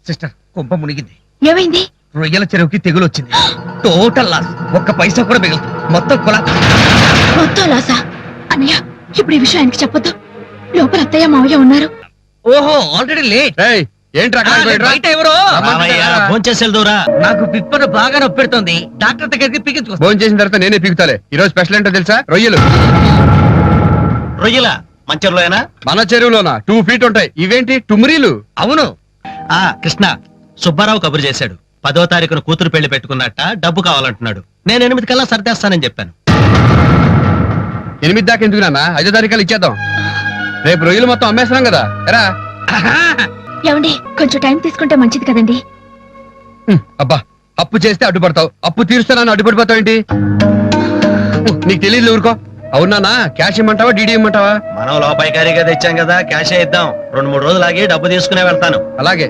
Sister కుంప మునిగింది. ఏమైంది? రొయ్యల చెరువుకి తెగులు వచ్చింది. Total loss. ఒక్క పైసా కూడా మిగలదు. మొత్తం కొలాప్స్. మొత్తం లాసా? అన్నయ్య ఇప్పుడు ఈ విషయం ఆయనకి చెప్పొద్దు. లోపల అత్తయ్య మావయ్య ఉన్నారు. ఓహో ఆల్రెడీ లేట్. బయట ఎవరో భోంచేసేదూరా. నాకు పిప్పను బాగా నొప్పి పెడుతోంది. డాక్టర్ దగ్గరికి పిగించుకో. భోజనం చేసిన తర్వాత నేనే పీకుతాలే. ఈ రోజు స్పెషల్ ఏంటో తెలుసా? రొయ్యలు. రొయ్యల మంచర్లోనా? మన చెరువులోనా 2 feet ఉంటాయి. ఇవేంటి టుమ్రీలు? అవును. కృష్ణ సుబ్బారావు కబురు చేశాడు. 10వ తారీఖున కూతురు పెళ్లి పెట్టుకున్నట్ట, డబ్బు కావాలంటున్నాడు. నేను 8 కల్లా సర్దేస్తానని చెప్పాను. 8 దాకా ఎందుకు నాన్న? 5వ తారీఖులు ఇచ్చేద్దాం. రేపు రొయ్యలు మొత్తం అమ్మేస్తున్నాం కదా. ఎరా ఏమండి కొంచెం టైం తీసుకుంటే మంచిది కదండి. అబ్బా అప్పు చేస్తే అడ్డుపడతావు, అప్పు తీరుస్తానని అడ్డుపడిపోతావు ఏంటి? నీకు తెలియదు ఊరుకో. అవునా? క్యాష్ ఇమ్మంటావా డీడీ ఇమ్మంటావా? మనం లోపాయికారీగా తెచ్చాం కదా, క్యాషే ఇద్దాం. 2-3 రోజులు ఆగి డబ్బు తీసుకునే వెళ్తాను. అలాగే.